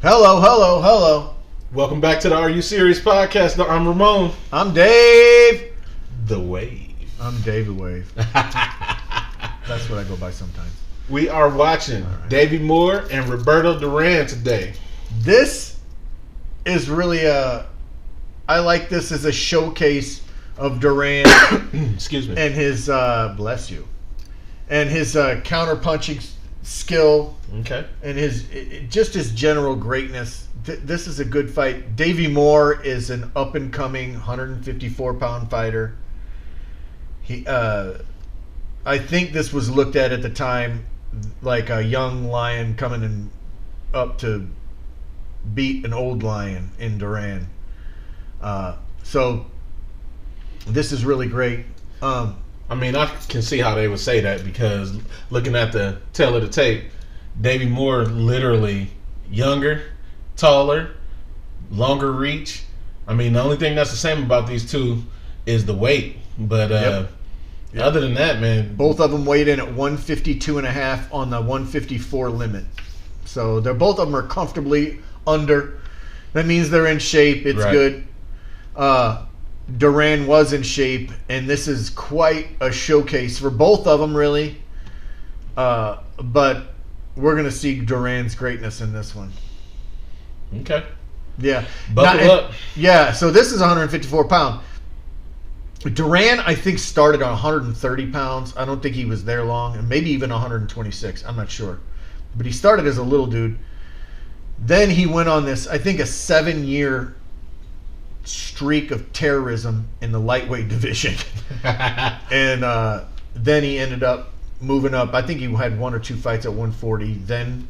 Hello, hello, hello. Welcome back to the Are You Serious podcast. I'm Ramon. I'm Dave. The Wave. I'm Davey Wave. That's what I go by sometimes. We are watching Davey Moore and Roberto Duran today. This is really I like this as a showcase of Duran Excuse me. and his, bless you, and his counter-punching skill. Okay. And just his general greatness. This is a good fight. Davey Moore is an up-and-coming 154-pound fighter. I think this was looked at the time like a young lion coming up to beat an old lion in Duran. So this is really great. I mean, I can see how they would say that because looking at the tail of the tape, Davey Moore literally younger, taller, longer reach. I mean, the only thing that's the same about these two is the weight. But other than that, man, both of them weighed in at 152.5 on the 154 limit. So both of them are comfortably under. That means they're in shape. It's good. Duran was in shape, and this is quite a showcase for both of them, really. But we're going to see Duran's greatness in this one. Okay. Yeah. Buckle up. Yeah, so this is 154 pound. Duran, I think, started on 130 pounds. I don't think he was there long, and maybe even 126. I'm not sure. But he started as a little dude. Then he went on this, I think, a 7-year streak of terrorism in the lightweight division. And then he ended up moving up. I think he had 1 or 2 fights at 140, then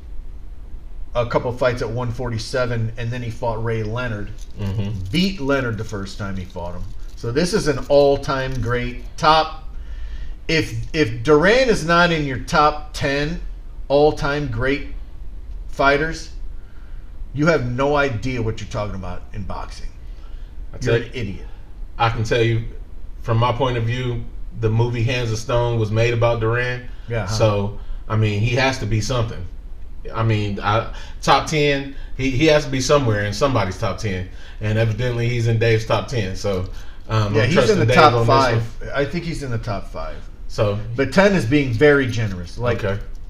a couple fights at 147, and then he fought Ray Leonard. Mm-hmm. Beat Leonard the first time he fought him. So this is an all-time great top. If Duran is not in your top 10 all-time great fighters, you have no idea what you're talking about in boxing. You're an idiot. I can tell you, from my point of view, the movie Hands of Stone was made about Duran. Yeah. So, I mean, he has to be something. I mean, top 10, he has to be somewhere in somebody's top 10. And evidently he's in Dave's top 10. So, he's in the top 5. I think he's in the top 5. So, but 10 is being very generous. Like,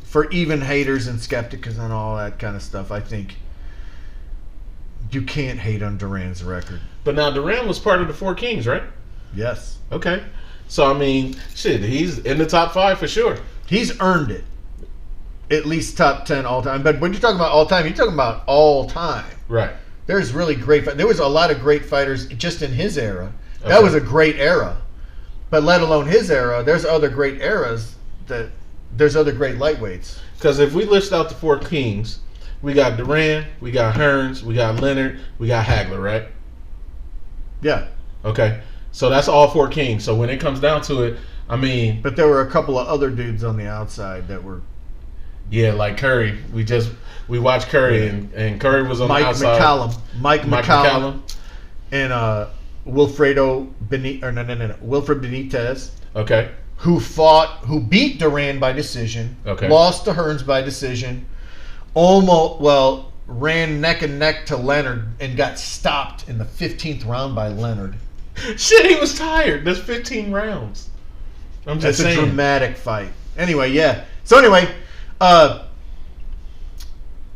for even haters and skeptics and all that kind of stuff, I think you can't hate on Duran's record. But now Duran was part of the Four Kings, right? Yes. Okay. So, I mean, shit, he's in the top 5 for sure. He's earned it. At least top 10 all time. But when you're talking about all time, you're talking about all time. Right. There's really great fighters. There was a lot of great fighters just in his era. That was a great era. But let alone his era, there's other great eras there's other great lightweights. Because if we list out the Four Kings, we got Duran, we got Hearns, we got Leonard, we got Hagler, right? Yeah. Okay. So that's all Four Kings. So when it comes down to it, I mean... But there were a couple of other dudes on the outside that were... Yeah, like Curry. We watched Curry, and Curry was on the outside. Mike McCallum. And Wilfred Benitez. Okay. Who beat Duran by decision. Okay. Lost to Hearns by decision. Ran neck and neck to Leonard and got stopped in the 15th round by Leonard. Shit, he was tired. That's 15 rounds. I'm just saying. That's a dramatic fight. Anyway, yeah. So anyway,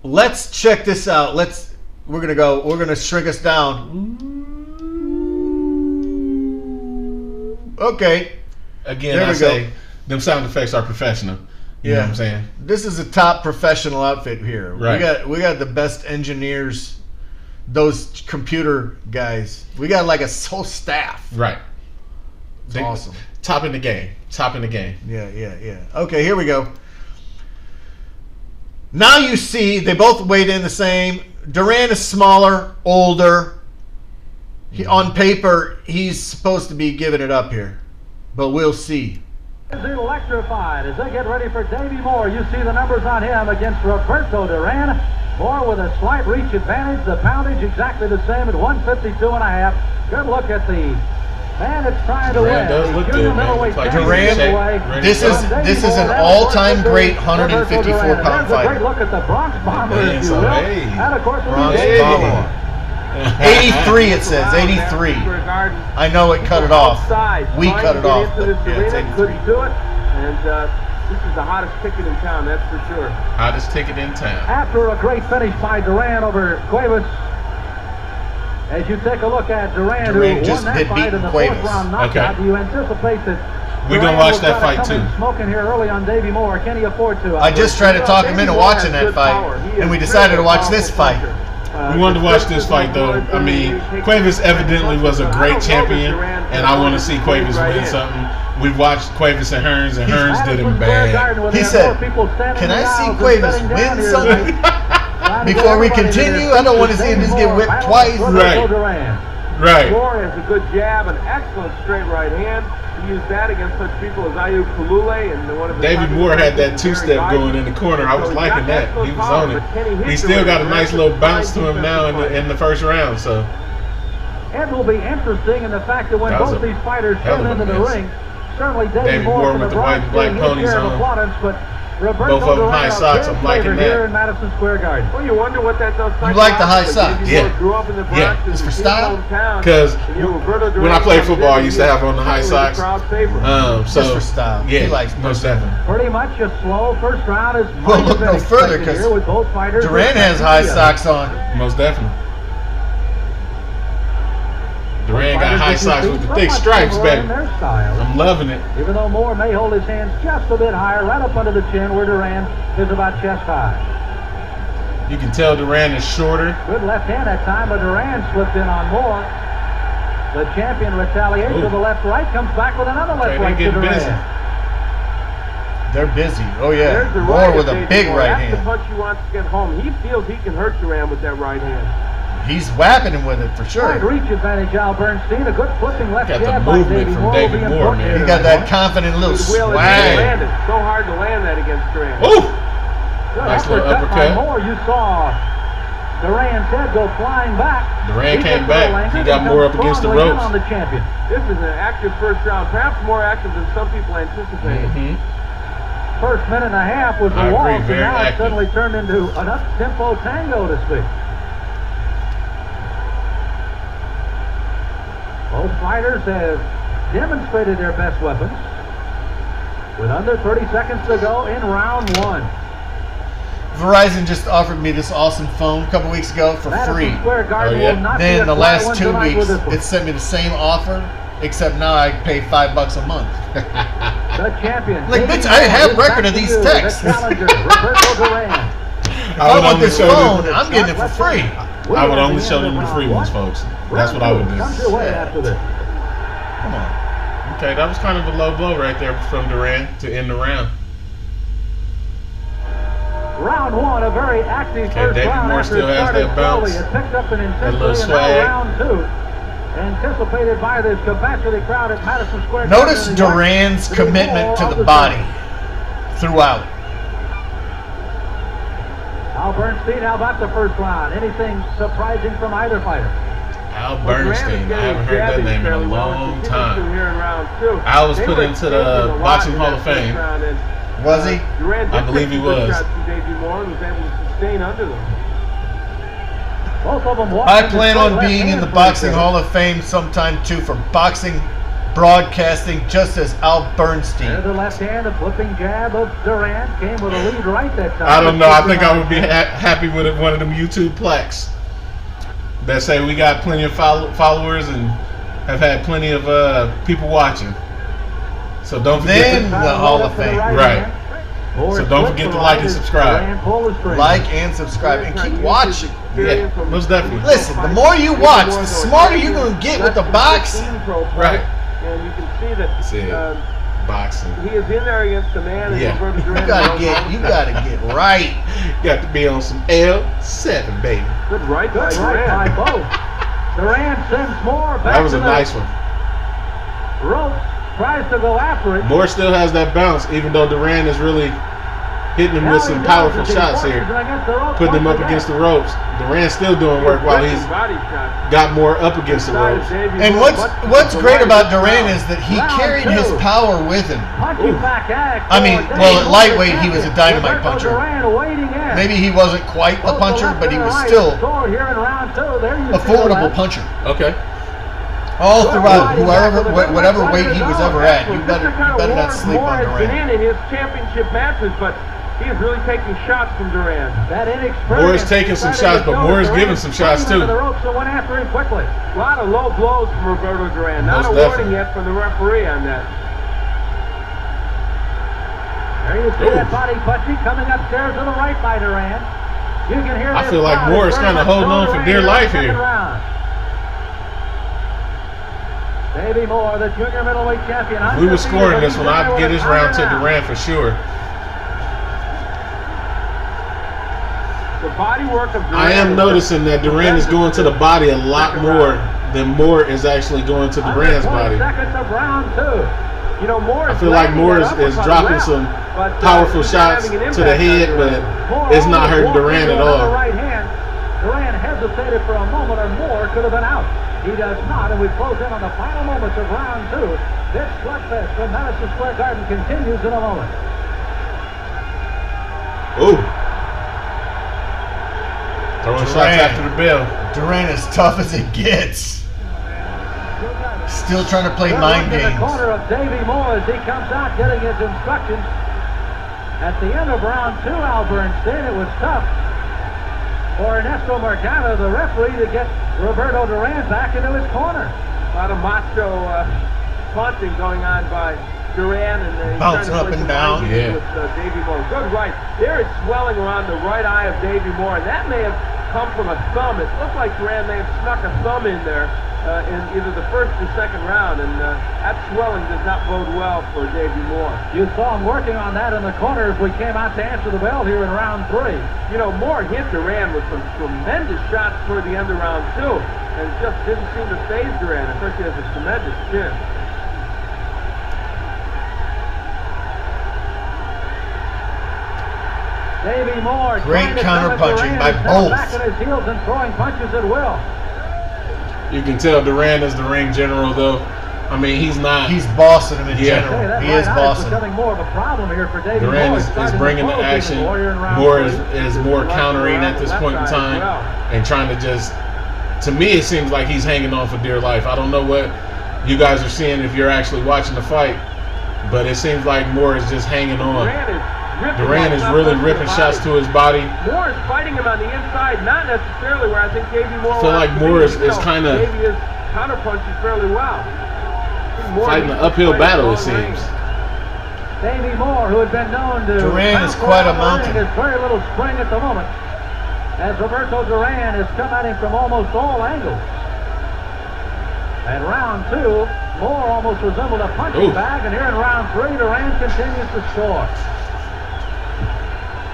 let's check this out. We're gonna shrink us down. Okay. Again, I say them sound effects are professional. You know what I'm saying? This is a top professional outfit here. Right. We got the best engineers, those computer guys. We got like a whole staff. Right. It's awesome. Top in the game. Yeah. Okay, here we go. Now you see they both weighed in the same. Duran is smaller, older. On paper, he's supposed to be giving it up here. But we'll see. Is electrified as they get ready for Davey Moore. You see the numbers on him against Roberto Duran. Moore with a slight reach advantage. The poundage exactly the same at 152.5. Good look at the And it's trying to Duran win. does look Junior good, man. middleweight Looks like Duran, ready this to is go. an all-time great 154-pound There's a great fighter. look at the Bronx Bomber, Man, if you so, will. hey. And of course, Bronx Davey Bomber. Moore. 83, it says 83. I know it cut it off. We cut it off. But yeah, it's 83. Couldn't do it, and this is the hottest ticket in town, that's for sure. Hottest ticket in town. After a great finish by Duran over Cuevas, as you take a look at Duran who just won that had fight beaten in the Cuevas. fourth round knockout, do you anticipate that We're going to watch that fight too. Smoking here early on Davey Moore? Can he afford to? I just tried to talk him into watching that fight, and we decided to watch this fight. We wanted to watch this fight though. I mean, Cuevas evidently was a great champion, and I want to see Cuevas win something. We've watched Cuevas and Hearns did him bad. He said, "Can I see Cuevas win something before we continue? I don't want to see him just get whipped twice." Right. Moore has a good jab, an excellent straight right hand. He used that against such people as Ayub Kulule and one of the Davey Moore had that two-step going in the corner. I was liking that. He was on it. He still got a nice little bounce to him now in the first round. So it will be interesting in the fact that when both these fighters come into the ring, certainly Davey Moore with the white and black ponies on. But Roberto both of them high socks. I'm liking that. Here in Madison Square Garden. Well, you wonder what that does. You like the high socks? Yeah. Grew up in the Bronx, It's for style. Because when I played football, I used to have on the high socks. So just for style. Yeah, he likes most definitely. Pretty much a slow first round. Is well, look no further because Duran has high socks on. Most definitely. Duran got high socks with the thick stripes, baby. I'm loving it. Even though Moore may hold his hands just a bit higher, right up under the chin, where Duran is about chest high. You can tell Duran is shorter. Good left hand that time, but Duran slipped in on Moore. The champion retaliates to the left right, comes back with another left right to Duran. Busy. They're busy. Oh yeah, Moore with a big right hand. That's the punch he wants to get home. He feels he can hurt Duran with that right hand. He's whapping him with it for sure. Right reach advantage, Al Bernstein. A good flipping left got jab the by movement Davey from Moore. Davey Moore, man. He got that confident little swag. It's so hard to land that against Duran. Ooh! Good Nice little uppercut. Moore, you saw Duran's head go flying back. Duran came back. He got more up against the ropes. On the champion. This is an active first round, perhaps more active than some people anticipated. First minute and a half was the waltz, and now it suddenly turned into an up-tempo tango, to speak. Both fighters have demonstrated their best weapons with under 30 seconds to go in round one. Verizon just offered me this awesome phone a couple weeks ago for free. Then the last 2 weeks, it sent me the same offer, except now I pay $5 a month. The champion. Like, bitch, I have record of these texts. Roberto Duran. If I want this phone, I'm getting it for free. I would only show them the free ones, folks. That's what I would do. Comes your way after this. Come on. Okay, that was kind of a low blow right there from Duran to end the round. Round one, a very active first Davey round. Moore still has that bounce. It picked up an That little intensity, and swag. now round two. Anticipated by this capacity crowd at Madison Square Garden. Notice Duran's commitment to the body throughout. Al Bernstein, how about the first round? Anything surprising from either fighter? Al Bernstein. I haven't heard that name in a long time. Here in round two. Al was put into the Boxing Hall of Fame. Was he? I believe he was. Both of them I plan on being in the Boxing Hall of Fame sometime too for boxing broadcasting, just as Al Bernstein. There's the left hand, a flipping jab of Duran. Came with a lead right that time. I don't know. I think I would be happy with one of them YouTube plaques that say we got plenty of followers and have had plenty of people watching. So don't forget the Hall of Fame. Right. So don't forget to like and subscribe. Like and subscribe and keep watching. Yeah, most definitely. Listen, the more you watch, the smarter you're going to get with the boxing. Right. And you can see that boxing. He is in there against the man. Yeah. You gotta get right. You got to be on some L7, baby. Good right by Duran. Both. Duran sends Moore back. That was a nice one. Ropes tries to go after it. Moore still has that bounce, even though Duran is really hitting him with some powerful shots here. Putting him up against the ropes. Duran's still doing work while he's got more up against the ropes. And what's great about Duran is that he carried his power with him. I mean, well, at lightweight he was a dynamite puncher. Maybe he wasn't quite a puncher, but he was still a formidable puncher. Okay. All throughout, whatever weight he was ever at, you better not sleep on Duran. In his championship matches, but he is really taking shots from Duran. Moore is taking some shots, but Moore is giving some shots too. The ropes and went after him quickly. A lot of low blows from Roberto Duran. Not Most a definitely. warning yet from the referee on that. There you see that body punching coming upstairs to the right by Duran. You can hear. I feel like Moore is kind of holding on for dear life here. Davey Moore, the junior middleweight champion. If we were scoring this one, I'd get this round to Duran for sure. The body work of Duran. I am noticing that Duran is going to the body a lot more than Moore is actually going to Duran's body. Seconds of round 2. You know, Moore I feel like Moore is dropping some powerful shots to the head, but it's not hurting Duran at all. Right hand. Duran hesitated for a moment, or Moore could have been out. He does not, and we close in on the final moments of round 2. This slugfest from Madison Square Garden continues in a moment. Ooh. Throwing shots after the bell. Duran is tough as it gets. Still trying to play mind games. In the corner of Davey Moore as he comes out getting his instructions. At the end of round 2, Al Bernstein, it was tough for Ernesto Morgana, the referee, to get Roberto Duran back into his corner. A lot of macho punching going on by Duran, and he's bouncing up and down. Yeah. With Davey Moore. Good right. There is swelling around the right eye of Davey Moore, and that may have come from a thumb. It looked like Duran may have snuck a thumb in there in either the first or second round, and that swelling does not bode well for Davey Moore. You saw him working on that in the corner as we came out to answer the bell here in round 3. You know, Moore hit Duran with some tremendous shots toward the end of round 2, and it just didn't seem to phase Duran. Of course, he has a tremendous chin. Davey Moore. Great counter-punching by both. Back on his heels and throwing punches at will. You can tell Duran is the ring general, though. I mean, he's not. He's bossing him in Yeah. general. Hey, He is bossing. becoming more of a problem here for Davey Duran Moore. is bringing the action. Moore is more countering at this point in time and trying to just. To me, it seems like he's hanging on for dear life. I don't know what you guys are seeing if you're actually watching the fight, but it seems like Moore is just hanging on. Duran is really ripping shots to his body. Moore is fighting him on the inside, not necessarily where I think Davey Moore. I feel like Moore is kind of Davey is counterpunching fairly well. fighting an uphill battle, it seems. Davey Moore, who had been known to Duran is quite a mountain. There's very little spring at the moment, as Roberto Duran has come at him from almost all angles. And round 2, Moore almost resembled a punching bag, and here in round 3, Duran continues to score.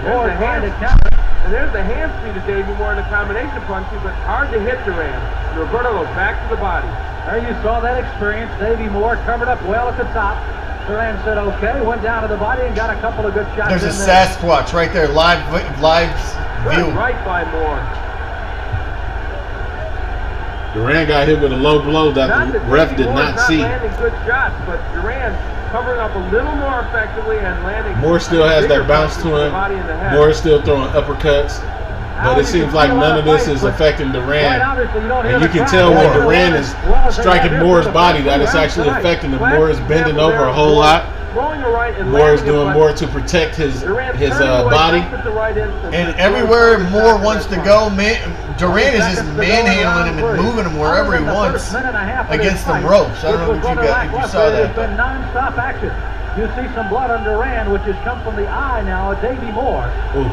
Moore trying to counter. And there's the hand speed of Davey Moore in the combination punching, but hard to hit Duran. And Roberto goes back to the body. There you saw that experience. Davey Moore covered up well at the top. Duran said okay, went down to the body and got a couple of good shots. There's a in there. Sasquatch right there, live view. Good right by Moore. Duran got hit with a low blow that the ref did not see. Landing good shots, but Duran covering up a little more effectively and landing. Moore still has that bounce to him. Moore is still throwing uppercuts, but it seems like none of this is affecting Duran. And you can tell when Duran is striking Moore's body that it's actually affecting him. Moore is bending over a whole lot. Moore is doing more to protect his body. And everywhere Moore wants to go, Duran is just manhandling him and moving him wherever he wants against the ropes. I don't know if you saw that. It's been non-stop action. You see some blood on Duran, which has come from the eye now of Davey Moore. Ooh.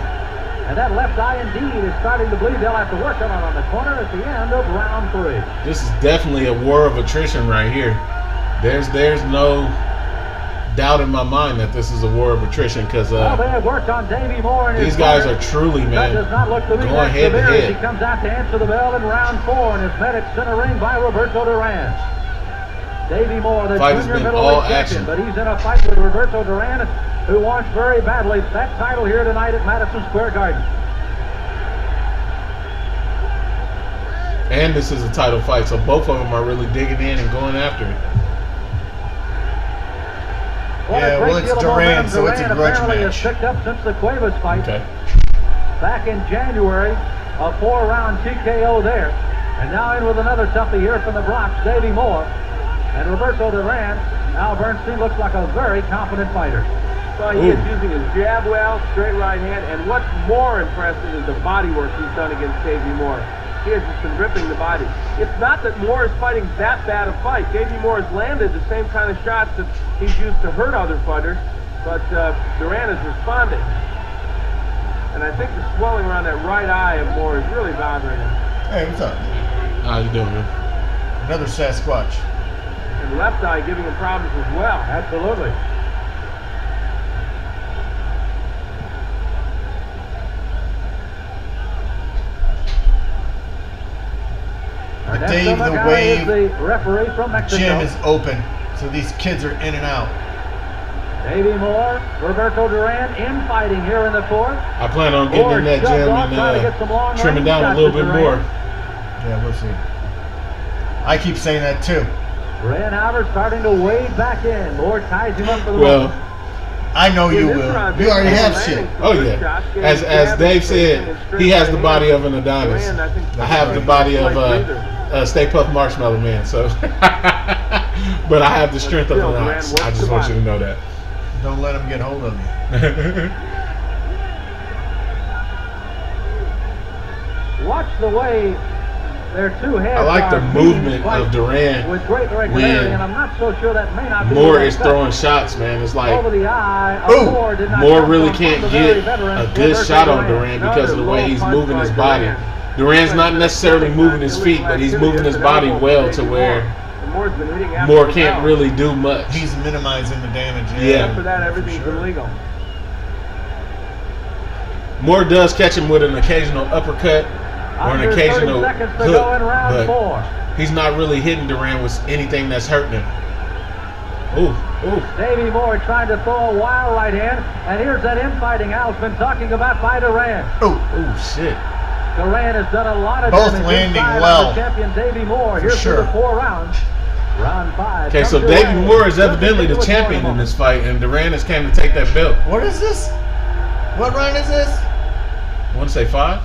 And that left eye indeed is starting to bleed. They'll have to work on the corner at the end of round 3. This is definitely a war of attrition right here. There's no doubt in my mind that this is a war of attrition because well, they have worked on Davey Moore and these guys are truly, man, does not look to be going head to head. He comes out to answer the bell in round 4 and is met at center ring by Roberto Duran. Davey Moore, the fight has junior been all middleweight action, champion, but he's in a fight with Roberto Duran who wants very badly that title here tonight at Madison Square Garden. And this is a title fight, so both of them are really digging in and going after it. Yeah, well, it's Duran, so it's a grudge apparently match. has picked up since the Cuevas fight. Okay. Back in January, a 4-round TKO there. And now in with another toughie here from the Bronx, Davey Moore. And Roberto Duran. Al Bernstein looks like a very confident fighter. So he is using his jab well, straight right hand, and what's more impressive is the body work he's done against Davey Moore. He has just been ripping the body. It's not that Moore is fighting that bad a fight. Davey Moore has landed the same kind of shots that he's used to hurt other fighters, but Duran is responding. And I think the swelling around that right eye of Moore is really bothering him. Hey, what's up? How you doing, man? Another Sasquatch. And the left eye giving him problems as well. Absolutely. But Dave, the wave the referee from Mexico. gym is open, so these kids are in and out. Davey Moore, Roberto Duran infighting here in the fourth. I plan on getting in that gym and trimming down a little bit more. Yeah, we'll see. I keep saying that too. Duran, however, starting to wade back in. Moore ties him up for the Well, moment. I know you will. You already have shit. Oh yeah. As Dave said, he has the body of an Adonis. I have the body of a Stay Puft Marshmallow Man. So, but I have the strength of an ox. I just want you to know that. Don't let him get hold of you. Watch the way their two heads. I like the are movement of Duran with great regularity, and I'm not so sure that may not be Moore the is cut. throwing shots, man. It's like Over the eye of Ooh. Moore did not Moore come really from can't the get very veteran a good Roberto shot on Duran. Duran because of the way he's Another moving his low body. punch by Duran's not necessarily moving his feet, but he's moving his body well to where Moore can't really do much. He's minimizing the damage. Yeah. After that, everything's sure. illegal. Moore does catch him with an occasional uppercut or an Under 30 occasional seconds to hook, go in round but 4. he's not really hitting Duran with anything that's hurting him. Ooh, ooh. Davey Moore trying to throw a wild right hand, and here's that infighting Al's been talking about by Duran. Oh, Oh shit. Duran has done a lot of Both damage landing inside well. on the champion Davey Moore. For Here's sure. to the 4 rounds. Round 5. Okay, comes so to Davey Duran. Moore is Looking evidently to the do it champion for in him. this fight, and Duran has came to take that belt. what is this? What round is this? I want to say 5?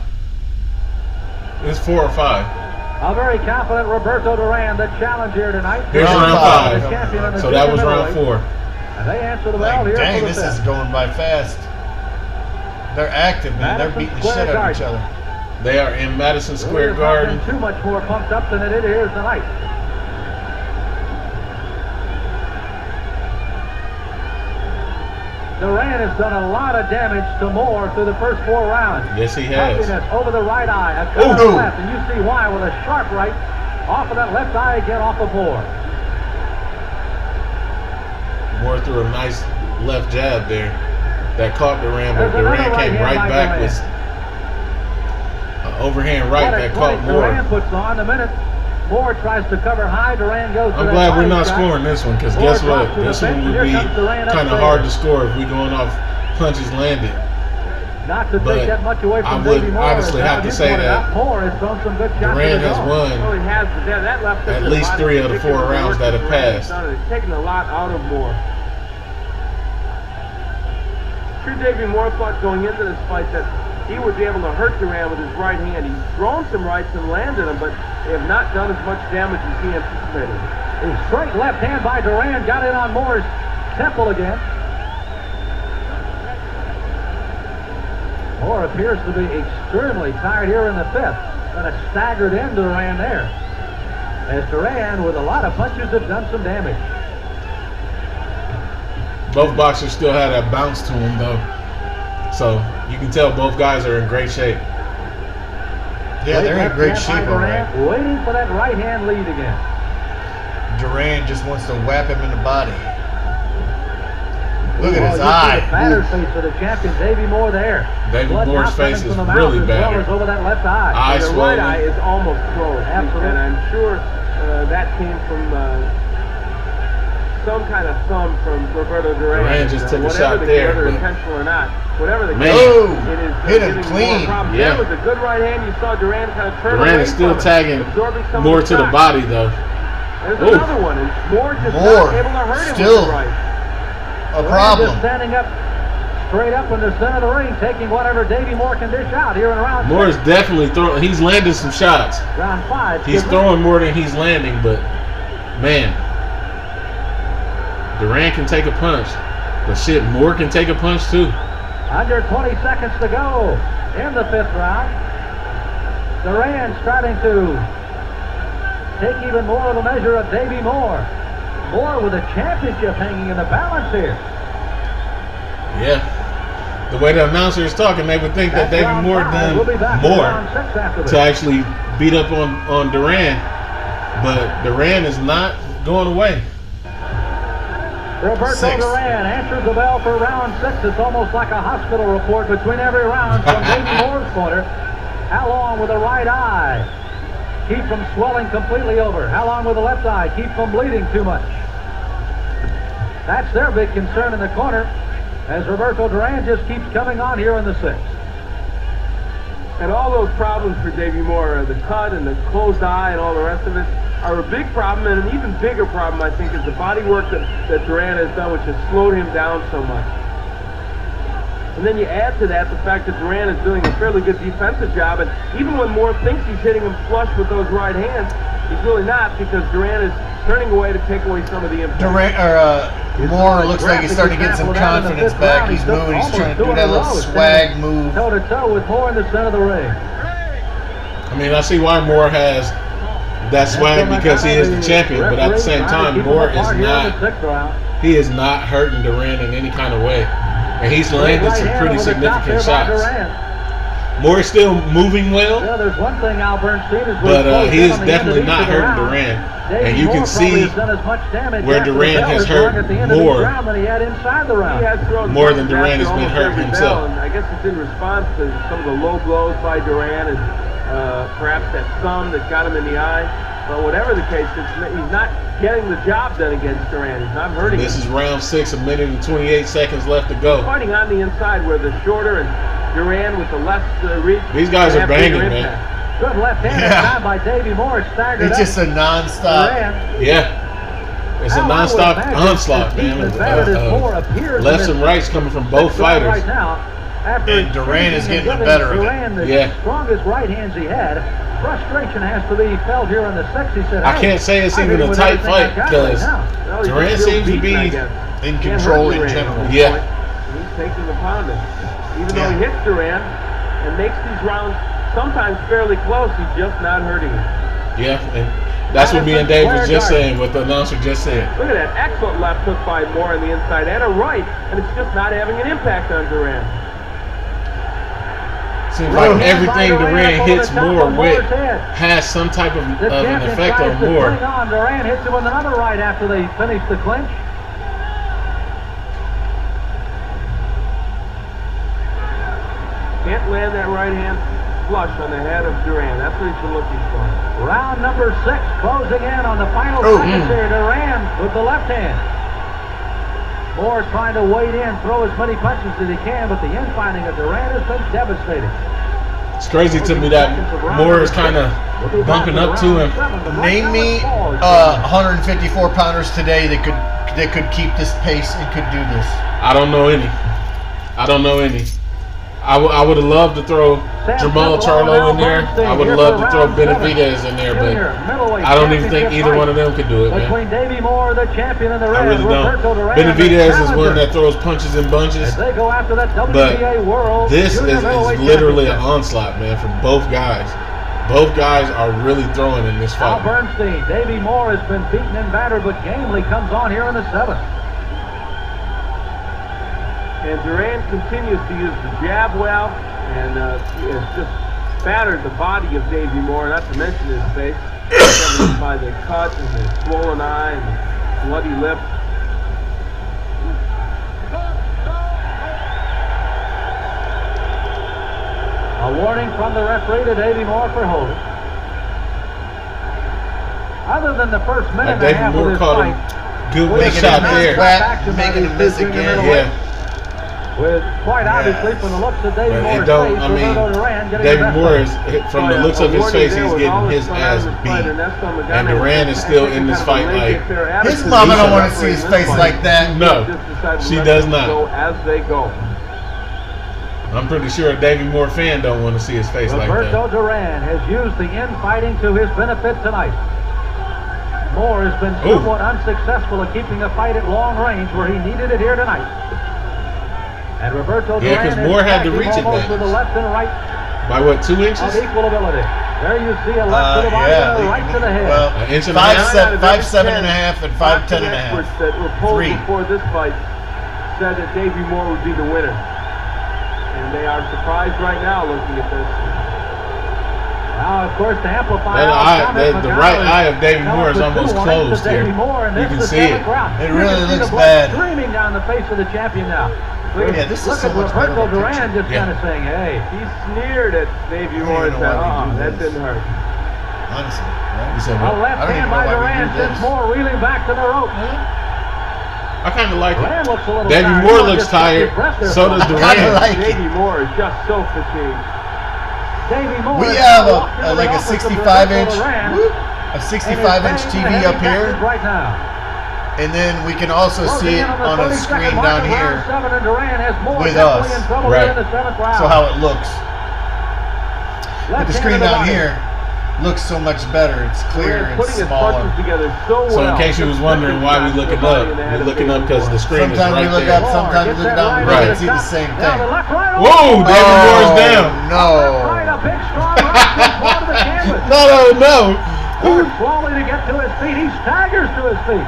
It's 4 or 5. A very confident Roberto Duran, the challenger tonight. Here's Round round five. The champion of the So that was junior round middleweight. 4. And they answer the bell Like, here dang, for the this is fifth. going by fast. They're active, man. They're Madison beating the Square shit out of Garden. each other. They are in Madison Really Square has not Garden. been too much more pumped up than it is here tonight. Duran has done a lot of damage to Moore through the first 4 rounds. Yes, he has. Happiness over the right eye, a cut Oh, on the no. left, and you see why with a sharp right off of that left eye again off of Moore. Moore threw a nice left jab there that caught Duran, but There's another Duran came right hand right by back Duran. with an overhand right What a that caught clinic Duran Moore. puts on the minute. Moore tries to cover high. Duran goes to I'm that glad we're body not shot. scoring this one, because Moore guess what? drops to the This one bench, would and be here comes Duran kind of upstairs. hard to score if we're going off punches landed. Not to But take that much away I from would Davey Moore. honestly as have to you say pointed that out, Moore has thrown some good shots Duran to the has dome. won Well, he has, but that left at hook to the least body 3 of the 4 particularly rounds works that have for Duran. passed. It's taken a lot out of Moore. True, Davey Moore thought going into this fight that he would be able to hurt Duran with his right hand. He's thrown some rights and landed them, but they have not done as much damage as he anticipated. A straight left hand by Duran got in on Moore's temple again. Moore appears to be extremely tired here in the 5th. Kind of staggered into Duran there. As Duran, with a lot of punches, have done some damage. Both boxers still have that bounce to them, though. So you can tell both guys are in great shape. Yeah, they're in great shape, all right. Duran, waiting for that right hand lead again. Duran just wants to whap him in the body. Look at Oh, his you eye. see the battered Ooh. face of the champion, Davey Moore there. Davey Blood Moore's not coming face from is the mouth really as well battered. as over that left eye. Eye The right swollen. eye is almost closed, Absolutely. and I'm sure that came from some kind of thumb from Roberto Duran. Duran just took a shot whether there, Whether but- intentional or not, whatever the Man. case, Oh, it is hit him giving clean. more problems. Yeah. That was a good right hand. You saw Duran kind of turn Duran away is still from it, tagging absorbing some more of to the shots. body, though. There's Ooh. another one, and Moore just Moore not able to hurt him still with the right. A Duran problem. just standing up, straight up in the center of the ring, taking whatever Davey Moore can dish out here in round Moore is 6. definitely throwing. He's landing some shots. Round 5. He's throwing more than he's landing, but man, Duran can take a punch. But shit, Moore can take a punch too. Under 20 seconds to go in the 5th round. Duran starting to take even more of a measure of Davey Moore. Moore with a championship hanging in the balance here. Yeah. The way the announcer is talking, they would think that That's Davey round Moore 5. done We'll be back in more round 6 after this. to actually beat up on Duran. But Duran is not going away. Roberto 6. Duran answers the bell for round 6. It's almost like a hospital report between every round from Davey Moore's corner. How long with the right eye? Keep from swelling completely over. How long with the left eye? Keep from bleeding too much. That's their big concern in the corner, as Roberto Duran just keeps coming on here in the 6th. And all those problems for Davey Moore, the cut and the closed eye and all the rest of it, are a big problem, and an even bigger problem, I think, is the body work that Duran has done, which has slowed him down so much. And then you add to that the fact that Duran is doing a fairly good defensive job, and even when Moore thinks he's hitting him flush with those right hands, he's really not, because Duran is turning away to take away some of the impact. Moore looks like he's starting to get some confidence back. He's moving. He's trying to do that little swag move. Toe to toe with Moore in the center of the ring. I mean, I see why Moore has that swag because he is the champion, but at the same time, Moore is not. He is not hurting Duran in any kind of way, and he's landed some pretty significant shots. Moore is still moving well, Yeah, there's one thing Al Bernstein is but he is definitely not hurting Duran, and you can see where Duran has hurt more more than Duran has been hurting himself. And I guess it's in response to some of the low blows by Duran and perhaps that thumb that got him in the eye. But whatever the case, he's not getting the job done against Duran. He's not hurting This him. is round 6, 1 minute and 28 seconds left to go. Fighting on the inside where the shorter and Duran with the less reach. These guys are banging, man. Good left-handed time by Davey Moore. Staggered It's up. just a non-stop. Duran. Yeah. It's a non-stop onslaught, man. Lefts and rights coming from both fighters. Right now, after And Duran is getting the better of it. Duran, the Yeah. strongest right hands he had. Frustration has to be felt here in the 6th. He said, I can't say it's I'm even hitting a with tight everything I fight got right because now." Well, he's Duran still seems to beaten, I be guess. in Can't control hurt in Duran general. at this Yeah. point. He's taking upon it. Even though he hits Duran and makes these rounds sometimes fairly close, he's just not hurting him. Yeah, and that's what me and Dave was just saying, what the announcer just said. Look at that excellent left hook by Moore on the inside and a right, and it's just not having an impact on Duran. Seems like everything Duran hits Moore with has some type of The an champion effect tries on to Moore. cling on. Duran hits him with another right after they finish the clinch. Can't land that right hand flush on the head of Duran. That's what he's been looking for. Round number 6 closing in on the final seconds here. Duran with the left hand. Moore trying to wade in, throw as many punches as he can, but the infighting of Duran has been devastating. It's crazy to me that Moore is kind of bumping up to him. Name me 154 pounders today that could keep this pace and could do this. I don't know any. I don't know any. I would have loved to throw Jamal Charlo in there. I would have loved to throw Benavidez in there, but I don't even think either one of them could do it, man. Between Davey Moore, the champion, and the I red, really don't. Roberto Duran, Benavidez is the one that challenger. throws punches in bunches, As they go after that but WBA World this Junior is Middleweight literally an Championship. onslaught, man, from both guys. Both guys are really throwing in this Al fight. Bernstein, Davey Moore has been beaten and battered, but gamely comes on here in the 7th. And Duran continues to use the jab well, and he has just battered the body of Davey Moore, not to mention his face, evidenced by the cut and the swollen eye and the bloody lip. A warning from the referee to Davey Moore for holding. Other than the first minute and a Davey half Moore of this caught fight, him Good Making shot a there. Making him miss again. Yeah. With quite obviously from the looks of Davey Moore's face, Roberto Duran getting Davey the best Moore of is, it. from the looks of his face, he's getting his ass beat. And Duran is still in this fight like his mama don't want to see his face like that. No, she does not. As they go. I'm pretty sure a Davey Moore fan don't want to see his face like Roberto that. Duran has used the infighting to his benefit tonight. Moore has been somewhat unsuccessful at keeping the fight at long range where he needed it here tonight. And Roberto Duran because Moore had to reach it almost then. with the left and right By what, 2 inches? of equal ability. There you see a left to the body and a right to the head. Well, An inch and a half? 5'7" and a half and 5'10" and a half. Experts that were polled 3. before this fight said that Davey Moore would be the winner. And they are surprised right now looking at this. Now, of course, to amplify the right eye of Davey Moore is almost closed here. You can see it. It really looks bad. Streaming down the face of the champion now. Yeah, this is Look so at much better Roberto than Duran picture. just kind of saying, hey. He sneered at Davey Moore and said, that didn't hurt. Honestly, right? He said, A left I don't hand even by know why we Duran do sends this. Moore reeling back to the rope. I kind of like Duran it. looks a little Davey tired. Moore He looks just took tired. his breath there So for does a moment. Kinda Duran. like it. Davey Moore is just so fatigued. Davey Moore We is have walked into like the a office of 65-inch, Roberto Duran, a and is 65-inch banging TV the up here, heavy right now. and then we can also see it on a screen down here with us. Right. So how it looks. But the screen down here looks so much better. It's clear and Putting his smaller. punches together so well. So in case you was wondering why we looking up, we're looking up because the screen is Sometimes right we look there. up, sometimes we look down, we Right. can see the same thing. Whoa, Davey Moore's down. No. No. Moore slowly to get to his feet. He staggers to his feet.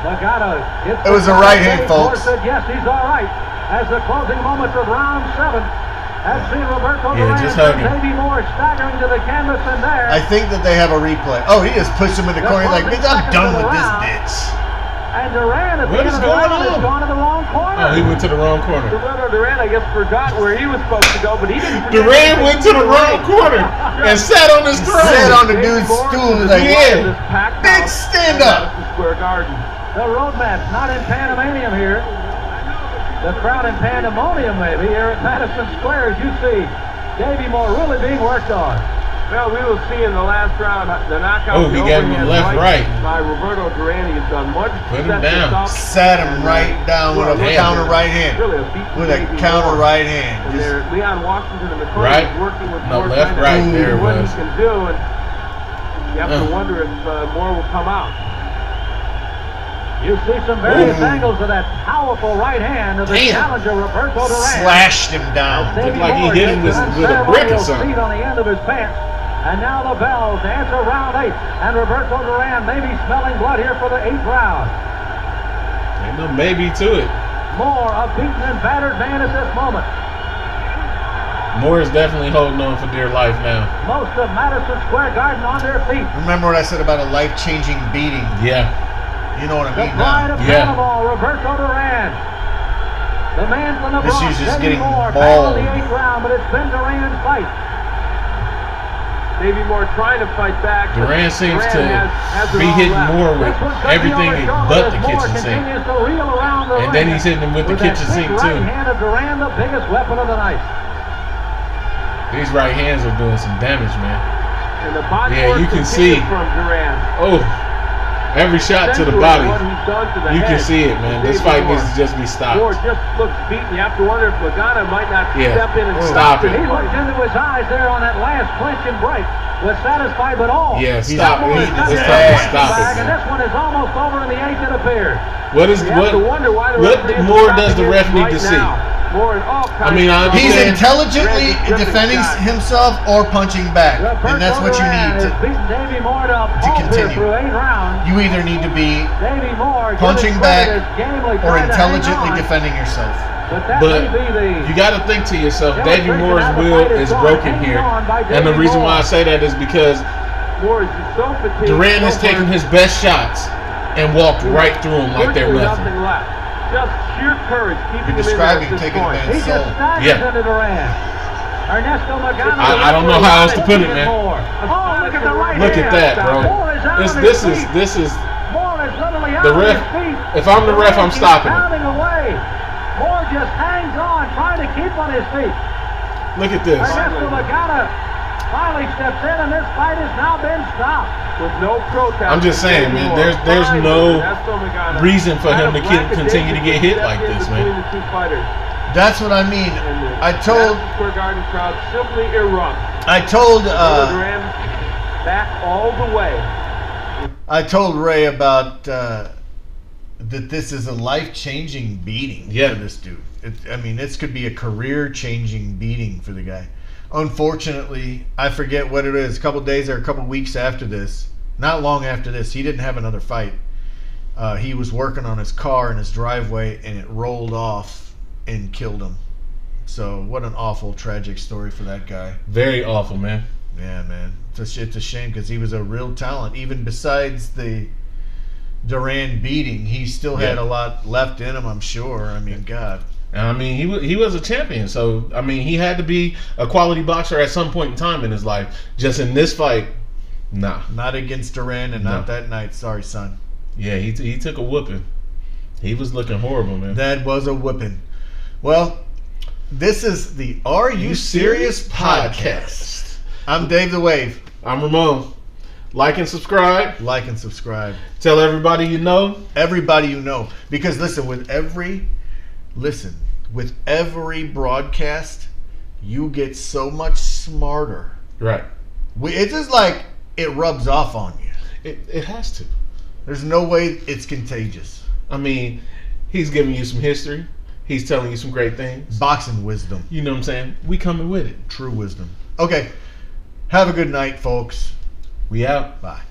It was a right hand, folks. Said yes, he's all right. As the closing moments of round 7 has seen Roberto Duran just and hug him. Davey Moore staggering to the canvas, and there. I think that they have a replay. Oh, he just pushed him in the corner. He's like, bitch, I'm done with this bitch. And Duran at the What end is of the going round has on? gone to the wrong corner. Oh, he went to the wrong corner. Roberto Duran, I guess, forgot where he was supposed to go, but he didn't. Duran went to the wrong corner and sat on his throne. Sat on the dude's stool like, Yeah. bitch, stand up. Square Garden. The road match, not in Pandemonium here. The crowd in Pandemonium, maybe, here at Madison Square, as you see Davey Moore really being worked on. Well, we will see in the last round the knockout. Oh, he gave him overhand left, right. By Roberto Duran. He has done much. Put him set this down. up. Sat him right down with a Damn. counter right hand. Really a beat With a Davey counter Moore. right hand. And Just there, Leon Washington in the corner Right. is working with No, Moore. left, trying to right, see there it what was. he can do, and you have to wonder if Moore will come out. You see some various angles of that powerful right hand of the Damn. challenger, Roberto Duran. slashed him down. Davey like he Moore hit him gets with an a brick or unceremonial something. seat on the end of his pants. And now the bells to answer round 8. And Roberto Duran may be smelling blood here for the 8th round. Ain't no maybe to it. Moore, a beaten and battered man at this moment. Moore is definitely holding on for dear life now. Most of Madison Square Garden on their feet. Remember what I said about a life-changing beating? Yeah. You know what I The mean pride now. of Yeah. Panama, Roberto Duran. The man from the This Bronx, is just Davey getting Moore, mauled. battled the 8th round, but it's been Duran's fight. Davey Moore trying to fight back. but Duran seems to has it be all hitting left. Moore with This one's gonna be everything over shoulder but as the Moore kitchen sink. continues to reel around the And then ring he's hitting him with the that kitchen big sink right too. hand of Duran, the biggest weapon of the night. These right hands are doing some damage, man. And the body Yeah, work you can continues see. from Duran. Oh, every shot to the Essentially body. what he's done to the You can head see it, man. This Davey fight Moore. needs to just be stopped. Moore just looks beaten. You have to wonder if Lagana might not Yeah. step in and Stop it. He looked into his eyes there on that last clinch and break. Was satisfied, but all. Yeah, stop Moore it. has got It's his time to punching stop bag, it. And this one is almost over in the 8th, it appears. What is You have to wonder why the what referee is more stopping does the it ref need right to see? now. Moore in all kinds I mean, I of He's understand. intelligently Duran's a defending shot. himself or punching back. And that's what you Duran need has to. beaten Davey Moore to a pulp here continue. through 8 rounds. You either need to be Davey Moore punching giving back credit as gamely or trying to hang intelligently on. defending yourself. But that But may be the you got to think to yourself, Davey illustration Moore's how the will fight is gone, broken hanging here. on by And the Davey reason why Moore. I say that is because Moore is so fatigued. Duran is so taking hurt. his best shots and walked right through them like they're Virtually nothing. left. Just sheer courage keeping You're him in there describing at this taking a point. man's He soul. just staggers Yeah. into Duran. Ernesto Magana. I don't know how else to put it, man. Moore. Oh, look at the right Look at hand. that, bro. Moore is out on his This feet. is Moore is literally The ref. If I'm the ref, I'm stopping it. Pounding away. Moore just hangs on, trying to keep on his feet. Look at this. Ernesto Lagana finally steps in, and this fight has now been stopped. With no protest. I'm just saying, man. There's no reason for him to continue to get hit like this, man. The two fighters. That's what I mean. I told Square Garden crowd simply erupt. I told Duran back all the way. I told Ray about that this is a life-changing beating for this dude. This could be a career-changing beating for the guy. Unfortunately, I forget what it is. A couple days or a couple weeks after this, not long after this, he didn't have another fight. He was working on his car in his driveway, and it rolled off and killed him. So what an awful, tragic story for that guy. Very awful, man. Yeah, man. It's a shame because he was a real talent. Even besides the Duran beating, he still had a lot left in him, I'm sure. I mean, God. He was a champion, so he had to be a quality boxer at some point in time in his life. Just in this fight, nah. Not against Duran and not that night. Sorry, son. Yeah, he took a whooping. He was looking horrible, man. That was a whooping. Well, this is the Are You Serious podcast. I'm Dave the Wave. I'm Ramon. Like and subscribe. Like and subscribe. Tell everybody you know. Everybody you know. Because listen, with every broadcast, you get so much smarter. Right. It's just like it rubs off on you. It has to. There's no way it's contagious. He's giving you some history. He's telling you some great things. Boxing wisdom. You know what I'm saying? We coming with it. True wisdom. Okay. Have a good night, folks. We out. Bye.